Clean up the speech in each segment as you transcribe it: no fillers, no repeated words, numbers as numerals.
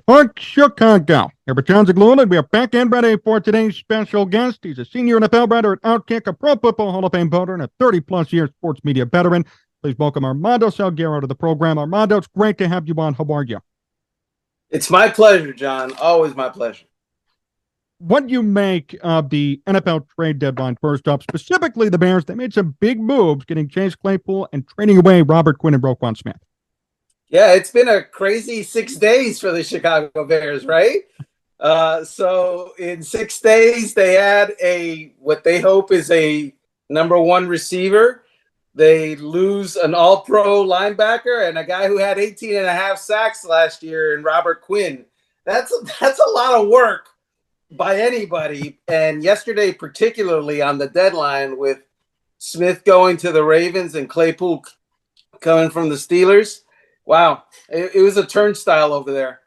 Park, Chicago. Here with Jon Zaghloul, and we are back and ready for today's special guest. He's a senior NFL writer at OutKick, a Pro Football Hall of Fame voter, and a 30-plus year sports media veteran. Please welcome Armando Salguero to the program. Armando, it's great to have you on. How are you? It's my pleasure, John. Always my pleasure. What do you make of the NFL trade deadline first up? Specifically, the Bears, they made some big moves, getting Chase Claypool and trading away Robert Quinn and Roquan Smith. Yeah, it's been a crazy 6 days for the Chicago Bears, right? So in 6 days, they had what they hope is a number one receiver. They lose an all-pro linebacker and a guy who had 18 and a half sacks last year in Robert Quinn. That's a lot of work by anybody. And yesterday, particularly on the deadline with Smith going to the Ravens and Claypool coming from the Steelers, wow, it was a turnstile over there.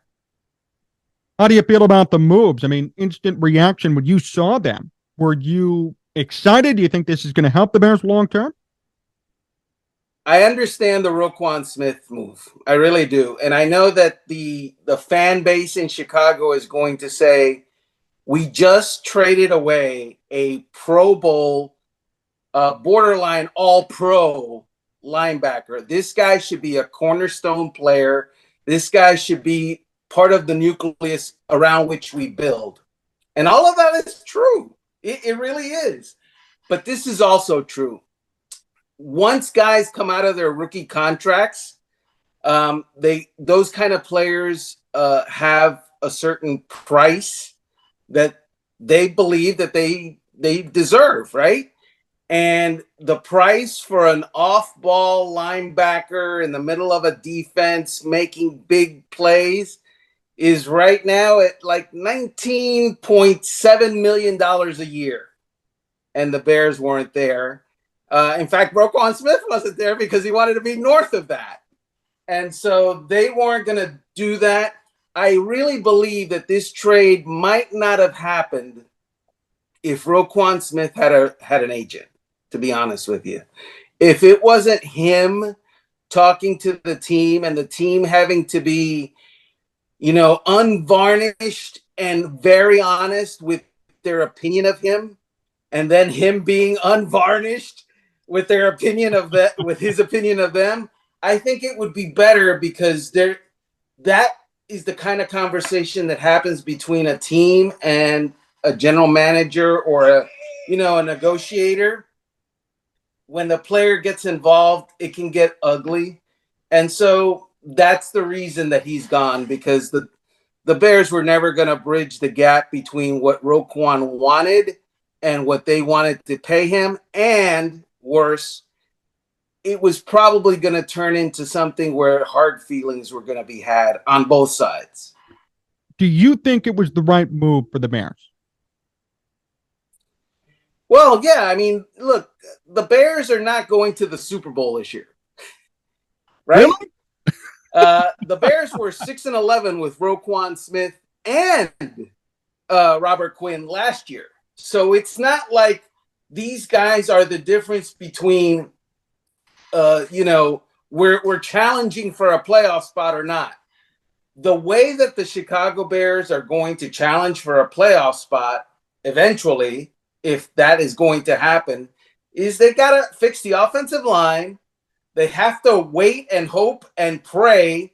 How do you feel about the moves? I mean, instant reaction when you saw them. Were you excited? Do you think this is going to help the Bears long term? I understand the Roquan Smith move. I really do. And I know that the fan base in Chicago is going to say, we just traded away a Pro Bowl, borderline all-pro linebacker. This guy should be a cornerstone player. This guy should be part of the nucleus around which we build. And all of that is true. It really is. But this is also true. Once guys come out of their rookie contracts, those kind of players have a certain price that they believe that they deserve, right? And the price for an off-ball linebacker in the middle of a defense making big plays is right now at like $19.7 million a year. And the Bears weren't there. In fact, Roquan Smith wasn't there because he wanted to be north of that. And so they weren't going to do that. I really believe that this trade might not have happened if Roquan Smith had an agent, to be honest with you. If it wasn't him talking to the team and the team having to be, unvarnished and very honest with their opinion of him, and then him being unvarnished with their opinion of that, with his opinion of them, I think it would be better because that is the kind of conversation that happens between a team and a general manager or a negotiator. When the player gets involved, it can get ugly. And so that's the reason that he's gone, because the Bears were never going to bridge the gap between what Roquan wanted and what they wanted to pay him. And worse, it was probably going to turn into something where hard feelings were going to be had on both sides. Do you think it was the right move for the Bears? Well, yeah. I mean, look, the Bears are not going to the Super Bowl this year, right? Really? The Bears were 6-11 with Roquan Smith and Robert Quinn last year. So it's not like these guys are the difference between, we're challenging for a playoff spot or not. The way that the Chicago Bears are going to challenge for a playoff spot eventually, if that is going to happen, is they got to fix the offensive line. They have to wait and hope and pray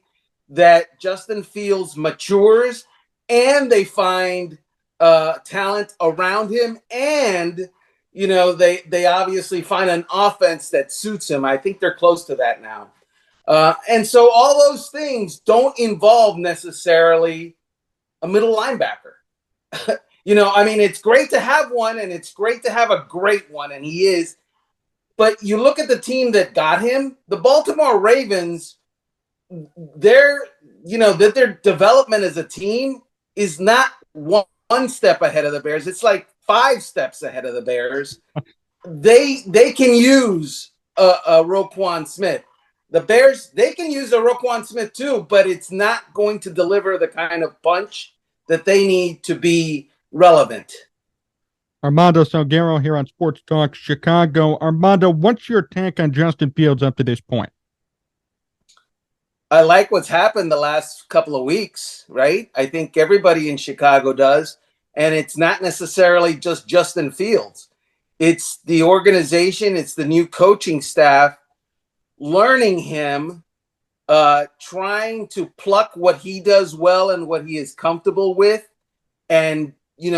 that Justin Fields matures and they find talent around him, and they obviously find an offense that suits him. I think they're close to that now. And so all those things don't involve necessarily a middle linebacker. It's great to have one, and it's great to have a great one, and he is. But you look at the team that got him, the Baltimore Ravens, their development as a team is not one step ahead of the Bears. It's like 5 steps ahead of the Bears. They can use a Roquan Smith. The Bears, they can use a Roquan Smith too, but it's not going to deliver the kind of punch that they need to be relevant. Armando Salguero here on Sports Talk Chicago. Armando, what's your take on Justin Fields up to this point? I like what's happened the last couple of weeks, right? I think everybody in Chicago does. And it's not necessarily just Justin Fields. It's the organization, it's the new coaching staff learning him, trying to pluck what he does well and what he is comfortable with, and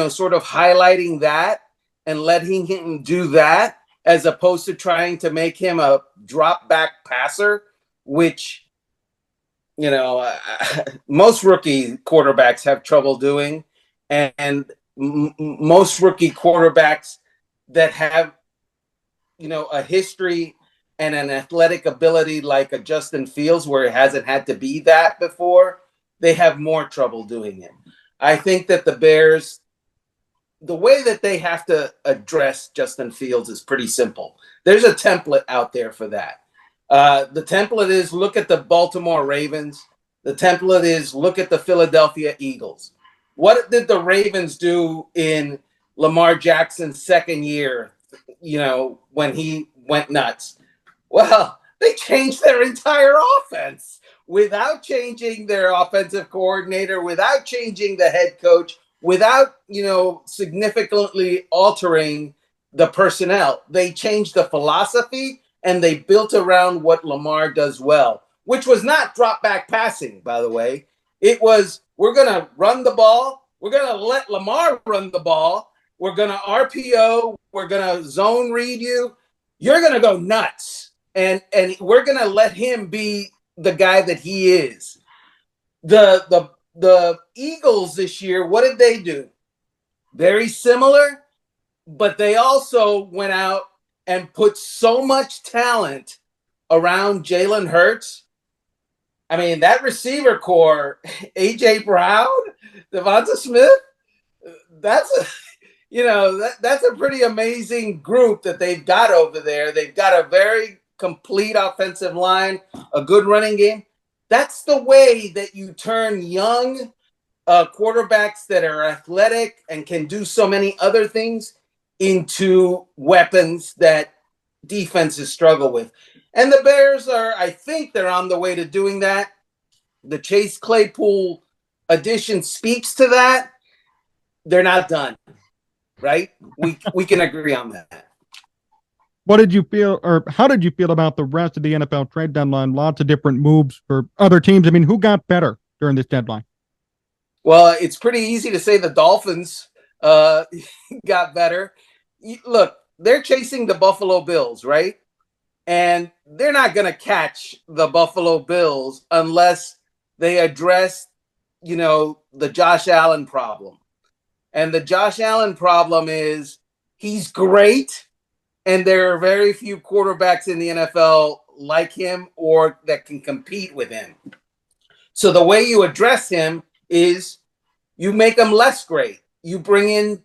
sort of highlighting that and letting him do that, as opposed to trying to make him a drop back passer, which most rookie quarterbacks have trouble doing, and most rookie quarterbacks that have a history and an athletic ability like a Justin Fields, where it hasn't had to be that before, they have more trouble doing it. I think that the Bears, the way that they have to address Justin Fields is pretty simple. There's a template out there for that. The template is look at the Baltimore Ravens. The template is look at the Philadelphia Eagles. What did the Ravens do in Lamar Jackson's second year, when he went nuts? Well, they changed their entire offense without changing their offensive coordinator, without changing the head coach, without, significantly altering the personnel. They changed the philosophy and they built around what Lamar does well, which was not drop back passing, by the way. It was, we're going to run the ball. We're going to let Lamar run the ball. We're going to RPO. We're going to zone read you. You're going to go nuts. And we're going to let him be the guy that he is. The Eagles this year, what did they do? Very similar, but they also went out and put so much talent around Jalen Hurts. I mean, that receiver core, A.J. Brown, Devonta Smith, that's a pretty amazing group that they've got over there. They've got a very complete offensive line, a good running game. That's the way that you turn young quarterbacks that are athletic and can do so many other things into weapons that defenses struggle with. And the Bears I think they're on the way to doing that. The Chase Claypool addition speaks to that. They're not done, right? We can agree on that. What did you feel, or how did you feel about the rest of the NFL trade deadline? Lots of different moves for other teams. I mean, who got better during this deadline? Well, it's pretty easy to say the Dolphins got better. Look, they're chasing the Buffalo Bills, right? And they're not going to catch the Buffalo Bills unless they address, the Josh Allen problem. And the Josh Allen problem is he's great, and there are very few quarterbacks in the NFL like him or that can compete with him. So the way you address him is you make him less great. You bring in,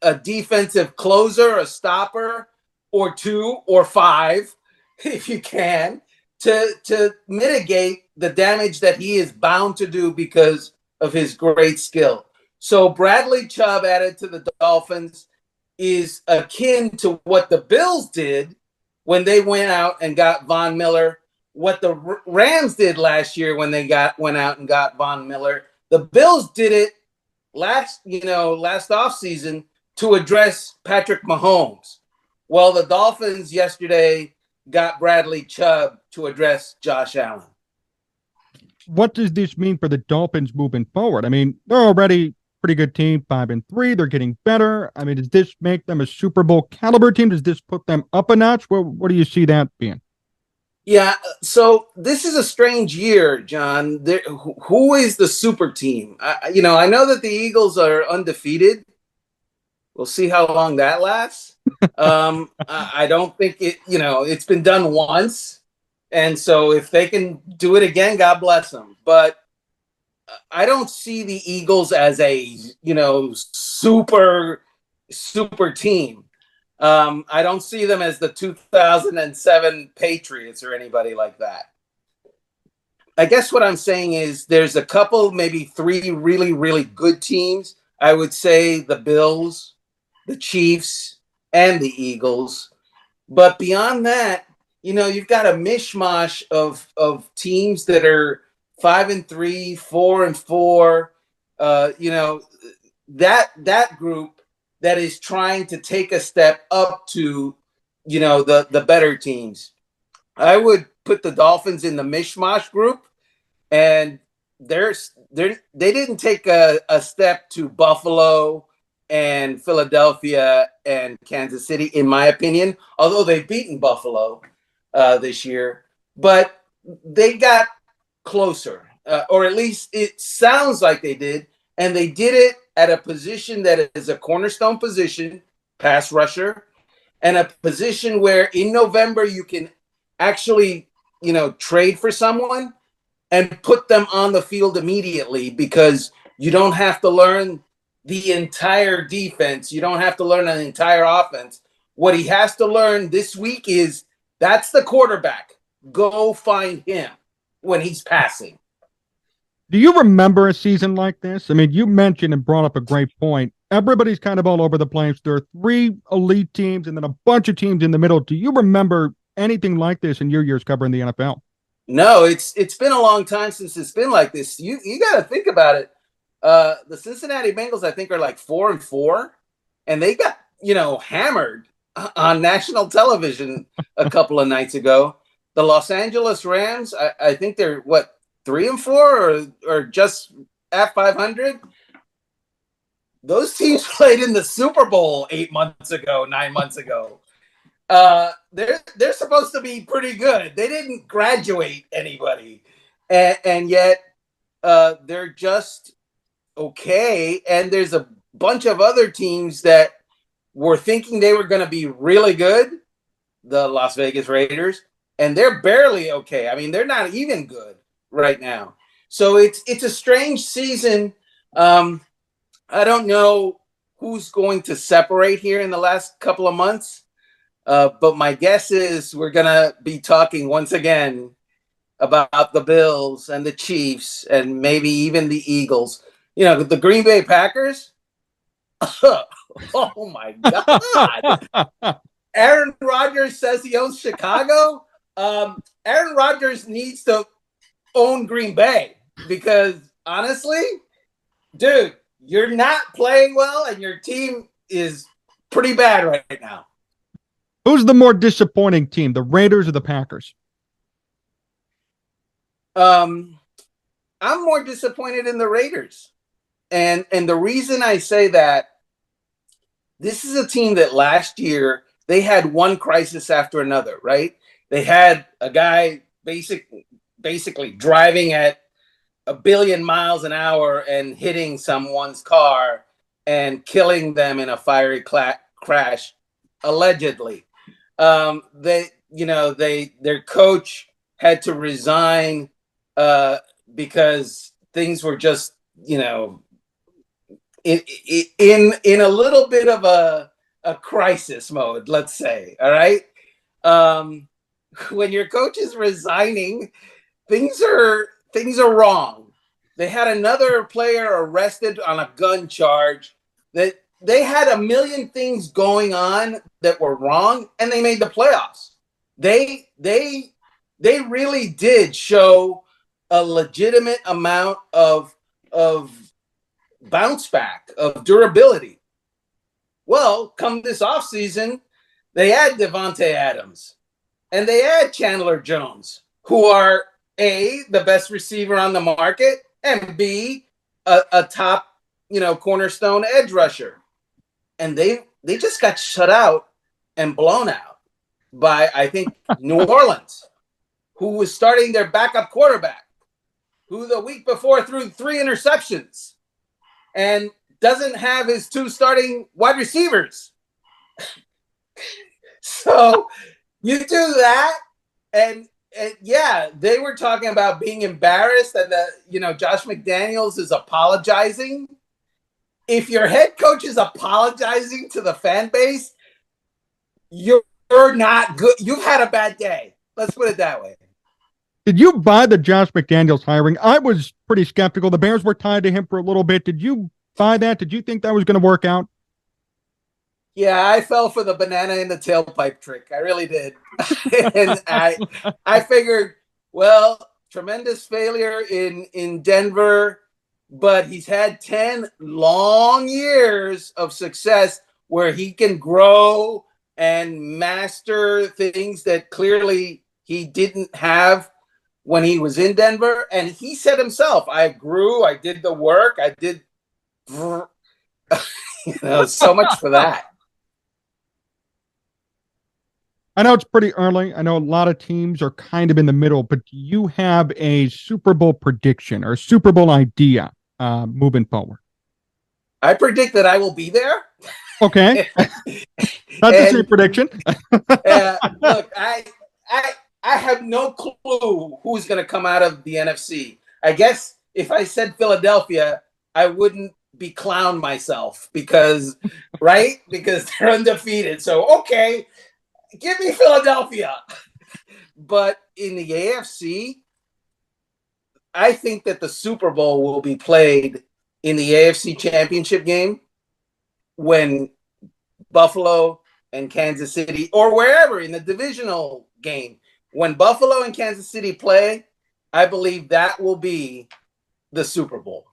a defensive closer, a stopper, or two or five, if you can, to mitigate the damage that he is bound to do because of his great skill. So Bradley Chubb added to the Dolphins is akin to what the Bills did when they went out and got Von Miller, what the Rams did last year when they went out and got Von Miller. The Bills did it last offseason to address Patrick Mahomes. Well, the Dolphins yesterday got Bradley Chubb to address Josh Allen. What does this mean for the Dolphins moving forward? I mean, they're already pretty good team, 5-3. They're getting better. I mean, does this make them a Super Bowl caliber team? Does this put them up a notch? What do you see that being? Yeah, so this is a strange year, John. Who is the super team? I know that the Eagles are undefeated. We'll see how long that lasts. I don't think it's been done once. And so if they can do it again, God bless them. But I don't see the Eagles as a, super team. I don't see them as the 2007 Patriots or anybody like that. I guess what I'm saying is there's a couple, maybe three really, really good teams. I would say the Bills, the Chiefs, and the Eagles. But beyond that, you've got a mishmash of teams that are 5-3, 4-4. That group that is trying to take a step up to, the better teams. I would put the Dolphins in the mishmash group, and they didn't take a step to Buffalo and Philadelphia and Kansas City, in my opinion, although they've beaten Buffalo this year, but they got closer, or at least it sounds like they did, and they did it at a position that is a cornerstone position, pass rusher, and a position where in November you can actually, trade for someone and put them on the field immediately, because you don't have to learn the entire defense. You don't have to learn an entire offense. What he has to learn this week is that's the quarterback. Go find him when he's passing. Do you remember a season like this? I mean, you mentioned and brought up a great point. Everybody's kind of all over the place. There are 3 elite teams and then a bunch of teams in the middle. Do you remember anything like this in your years covering the NFL? No, it's been a long time since it's been like this. You got to think about it. The Cincinnati Bengals, I think, are like 4-4, and they got hammered on national television a couple of nights ago. The Los Angeles Rams, I think they're 3-4 or just at 500. Those teams played in the Super Bowl 9 months ago. They're supposed to be pretty good. They didn't graduate anybody, and yet they're just okay. And there's a bunch of other teams that were thinking they were going to be really good, the Las Vegas Raiders, and they're barely okay. I mean, they're not even good right now. So it's a strange season. I don't know who's going to separate here in the last couple of months. But my guess is we're going to be talking once again about the Bills and the Chiefs and maybe even the Eagles. The Green Bay Packers. Oh, my God. Aaron Rodgers says he owns Chicago. Aaron Rodgers needs to own Green Bay because, honestly, dude, you're not playing well and your team is pretty bad right now. Who's the more disappointing team, the Raiders or the Packers? I'm more disappointed in the Raiders. And the reason I say that, this is a team that last year they had one crisis after another, right? They had a guy basically driving at 1 billion miles an hour and hitting someone's car and killing them in a fiery crash, allegedly. Their coach had to resign because things were just, in a little bit of a crisis mode, let's say. All right. When your coach is resigning, things are wrong. They had another player arrested on a gun charge. That they had a million things going on that were wrong, and they made the playoffs. They really did show a legitimate amount of bounce back, of durability. Well, come this offseason, they add Devontae Adams and they add Chandler Jones, who are A, the best receiver on the market, and B, a top, cornerstone edge rusher. And they just got shut out and blown out by, I think, New Orleans, who was starting their backup quarterback, who the week before threw 3 interceptions and doesn't have his 2 starting wide receivers. So you do that, and yeah, they were talking about being embarrassed and that, Josh McDaniels is apologizing. If your head coach is apologizing to the fan base, you're not good. You've had a bad day. Let's put it that way. Did you buy the Josh McDaniels hiring? I was pretty skeptical. The Bears were tied to him for a little bit. Did you buy that? Did you think that was going to work out? Yeah, I fell for the banana in the tailpipe trick. I really did. And I figured, well, tremendous failure in Denver, but he's had 10 long years of success where he can grow and master things that clearly he didn't have when he was in Denver. And he said himself, I grew, I did the work, I did so much for that. I know it's pretty early. I know a lot of teams are kind of in the middle, but do you have a Super Bowl prediction or a Super Bowl idea moving forward? I predict that I will be there. Okay. That's the same prediction. Look, I have no clue who's going to come out of the NFC. I guess if I said Philadelphia, I wouldn't be clown myself because they're undefeated. So okay, give me Philadelphia. But in the AFC, I think that the Super Bowl will be played in the AFC Championship game when Buffalo and Kansas City, or wherever in the divisional game, when Buffalo and Kansas City play, I believe that will be the Super Bowl.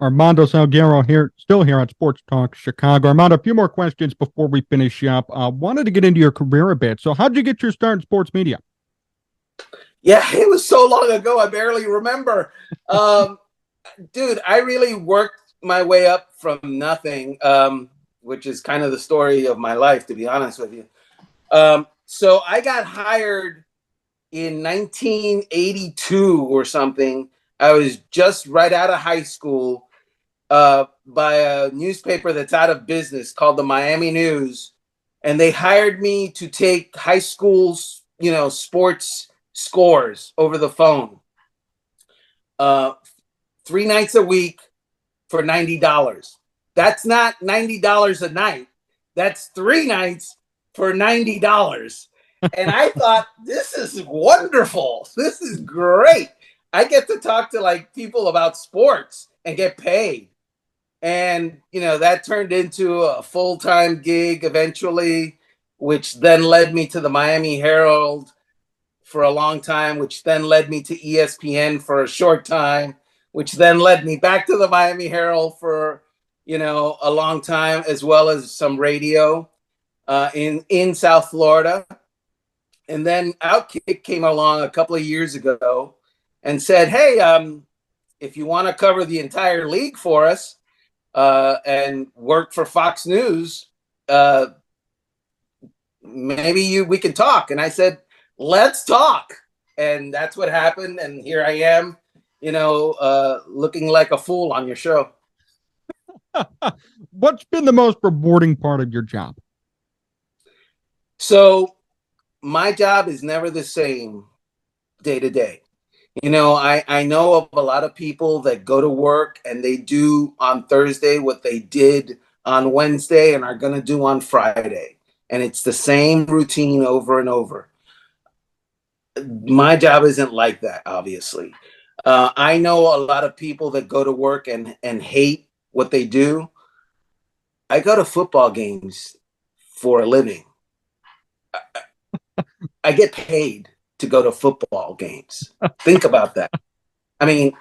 Armando Salguero here, still here on Sports Talk Chicago. Armando, a few more questions before we finish up. Wanted to get into your career a bit. So how did you get your start in sports media? Yeah, it was so long ago, I barely remember. Dude, I really worked my way up from nothing, which is kind of the story of my life, to be honest with you. So I got hired in 1982 or something. I was just right out of high school by a newspaper that's out of business called the Miami News. And they hired me to take high school's, sports scores over the phone. 3 nights a week for $90. That's not $90 a night. That's 3 nights for $90. And I thought, this is wonderful. This is great. I get to talk to people about sports and get paid. And, that turned into a full-time gig eventually, which then led me to the Miami Herald for a long time, which then led me to ESPN for a short time, which then led me back to the Miami Herald for, a long time, as well as some radio in South Florida. And then OutKick came along a couple of years ago and said, hey, if you want to cover the entire league for us and work for Fox News, maybe we can talk. And I said, let's talk. And that's what happened. And here I am, looking like a fool on your show. What's been the most rewarding part of your job? So my job is never the same day to day. I know of a lot of people that go to work and they do on Thursday what they did on Wednesday and are going to do on Friday. And it's the same routine over and over. My job isn't like that, obviously. I know a lot of people that go to work and hate what they do. I go to football games for a living. I get paid to go to football games. Think about that. I mean,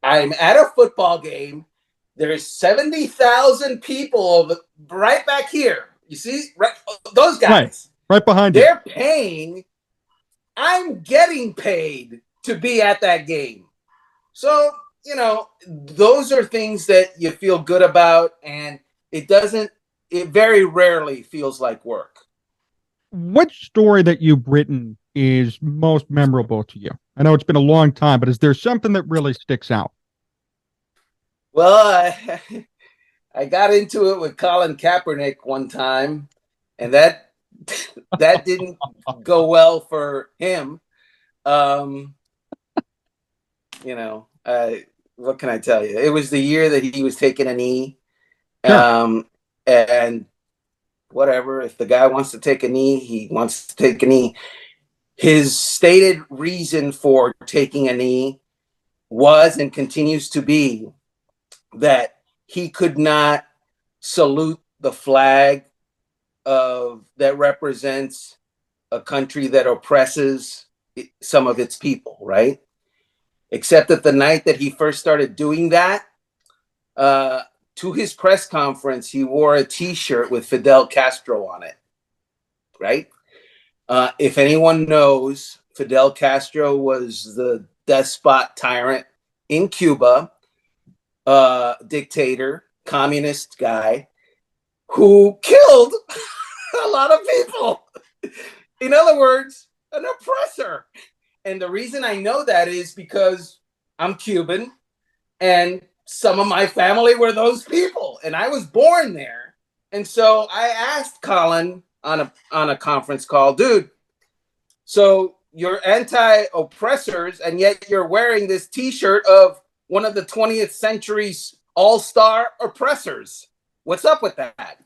I'm at a football game. There's 70,000 people right back here. You see, right, those guys. Right behind you. They're paying. I'm getting paid to be at that game. So, those are things that you feel good about, and it very rarely feels like work. Which story that you've written is most memorable to you? I know it's been a long time, but is there something that really sticks out? Well, I got into it with Colin Kaepernick one time, and that didn't go well for him. What can I tell you? It was the year that he was taking a knee. Sure. And whatever, if the guy wants to take a knee, he wants to take a knee. His stated reason for taking a knee was and continues to be that he could not salute the flag of that represents a country that oppresses some of its people, right? Except that the night that he first started doing that, to his press conference, he wore a T-shirt with Fidel Castro on it, right? If anyone knows, Fidel Castro was the despot tyrant in Cuba, dictator, communist guy who killed a lot of people. In other words, an oppressor. And the reason I know that is because I'm Cuban and some of my family were those people and I was born there. And so I asked Colin on a conference call, dude, so you're anti-oppressors and yet you're wearing this T-shirt of one of the 20th century's all-star oppressors. What's up with that?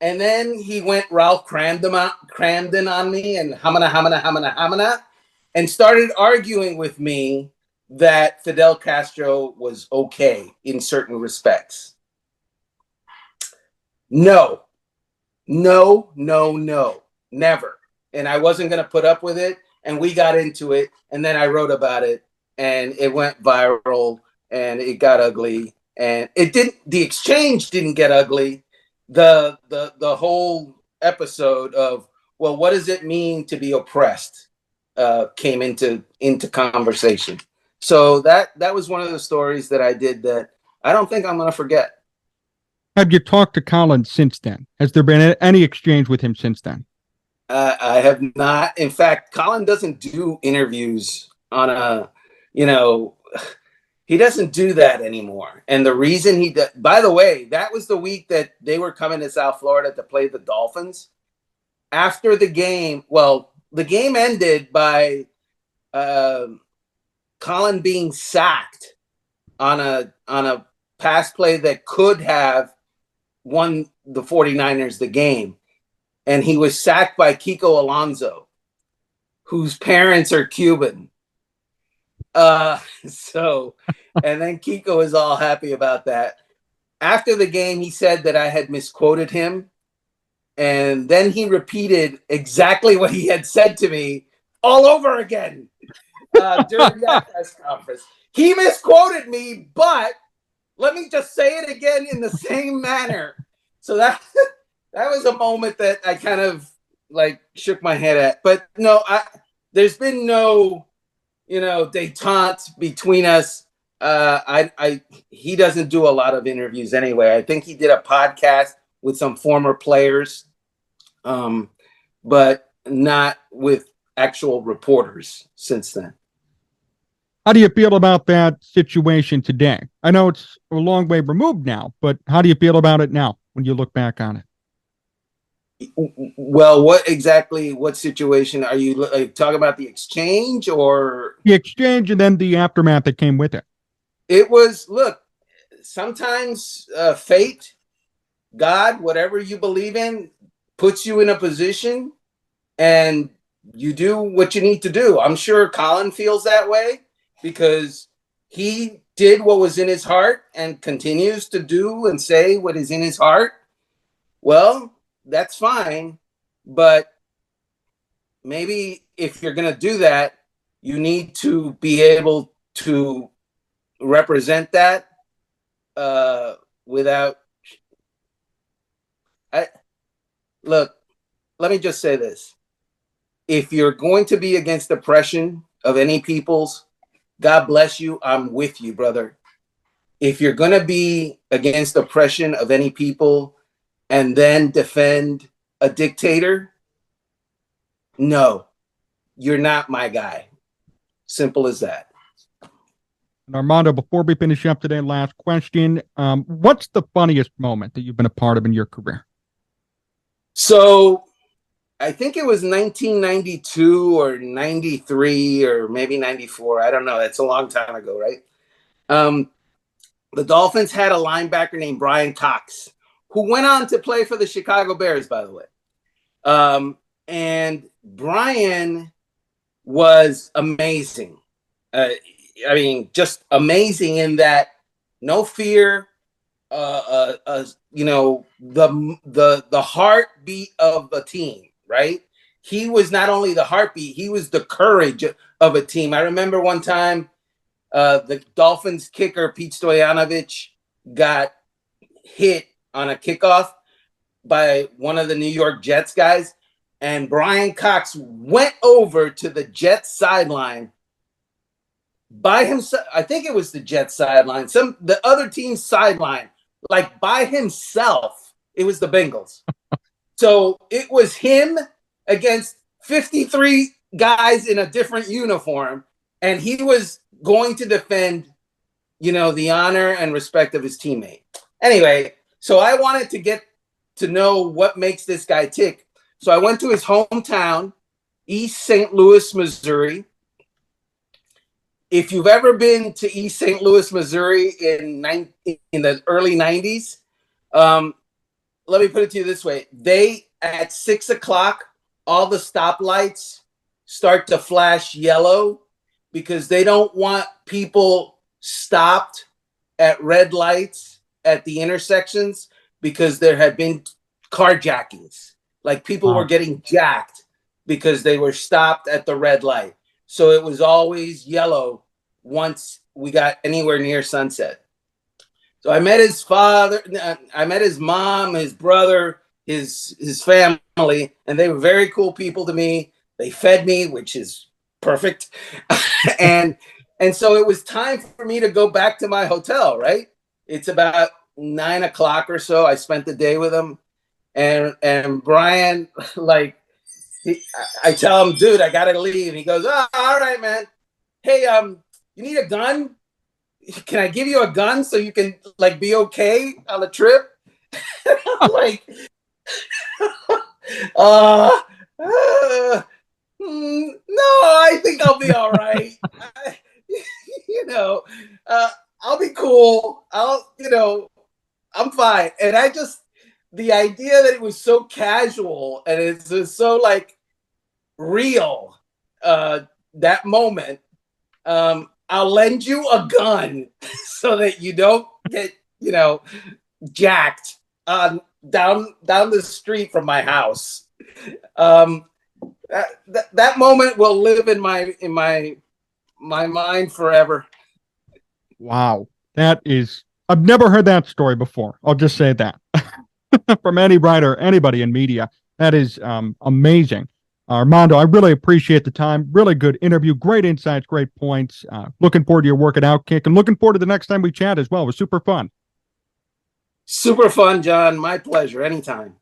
And then he went Ralph Cramden on me and hamana, and started arguing with me that Fidel Castro was okay in certain respects. No, never. And I wasn't going to put up with it. And we got into it. And then I wrote about it and it went viral and it got ugly. And the exchange didn't get ugly. The whole episode of, well, what does it mean to be oppressed came into conversation. So that was one of the stories that I did that I don't think I'm going to forget. Have you talked to Colin since then? Has there been any exchange with him since then? I have not. In fact, Colin doesn't do interviews on he doesn't do that anymore. And the reason by the way, that was the week that they were coming to South Florida to play the Dolphins. After the game, well, the game ended by Colin being sacked on a pass play that could have won the 49ers the game. And he was sacked by Kiko Alonso, whose parents are Cuban. And then Kiko is all happy about that. After the game, he said that I had misquoted him. And then he repeated exactly what he had said to me all over again during that press conference. He misquoted me, but let me just say it again in the same manner. So that was a moment that I kind of like shook my head at. But no, there's been no, detente between us. He doesn't do a lot of interviews anyway. I think he did a podcast with some former players, but not with actual reporters since then. How do you feel about that situation today? I know it's a long way removed now, but how do you feel about it now when you look back on it? Well, what situation are you talking about? The exchange or the exchange and then the aftermath that came with it? It was, look, sometimes fate, God, whatever you believe in, puts you in a position and you do what you need to do. I'm sure Colin feels that way because he did what was in his heart and continues to do and say what is in his heart. Well, that's fine. But maybe if you're going to do that, you need to be able to represent that without. Look, let me just say this. If you're going to be against oppression of any peoples, God bless you. I'm with you, brother. If you're going to be against oppression of any people and then defend a dictator, no, you're not my guy. Simple as that. And Armando, before we finish up today, last question. What's the funniest moment that you've been a part of in your career? So I think it was 1992 or 93 or maybe 94. I don't know. That's a long time ago, right? The Dolphins had a linebacker named Brian Cox, who went on to play for the Chicago Bears, by the way. And Brian was amazing. Just amazing in that no fear, the heartbeat of a team, right? He was not only the heartbeat, he was the courage of a team. I remember one time the Dolphins kicker Pete Stoyanovich got hit on a kickoff by one of the New York Jets guys, and Brian Cox went over to the Jets sideline by himself. I think it was the Jets sideline, the other team's sideline, like by himself. It was the Bengals. So it was him against 53 guys in a different uniform, and he was going to defend, the honor and respect of his teammate. Anyway, so I wanted to get to know what makes this guy tick. So I went to his hometown, East St. Louis, Missouri. If you've ever been to East St. Louis, Missouri in the early 90s, let me put it to you this way. At 6 o'clock, all the stoplights start to flash yellow because they don't want people stopped at red lights at the intersections, because there had been carjackings. Like people were getting jacked because they were stopped at the red light. So it was always yellow once we got anywhere near sunset. So I met his father, I met his mom, his brother, his family, and they were very cool people to me. They fed me, which is perfect. and so it was time for me to go back to my hotel, right? It's about 9 o'clock or so. I spent the day with him. And Brian, I tell him, dude, I gotta leave. He goes, oh, all right, man. Hey, you need a gun? Can I give you a gun so you can be okay on the trip? I'm like, no, I think I'll be all right. I'll be cool. I'm fine. And the idea that it was so casual and it's just so real, that moment, I'll lend you a gun so that you don't get, jacked down the street from my house. That moment will live in my mind forever. Wow. I've never heard that story before. I'll just say that. From any writer, anybody in media. That is amazing. Armando, I really appreciate the time. Really good interview. Great insights, great points. Looking forward to your work at OutKick, and looking forward to the next time we chat as well. It was super fun. Super fun, John. My pleasure. Anytime.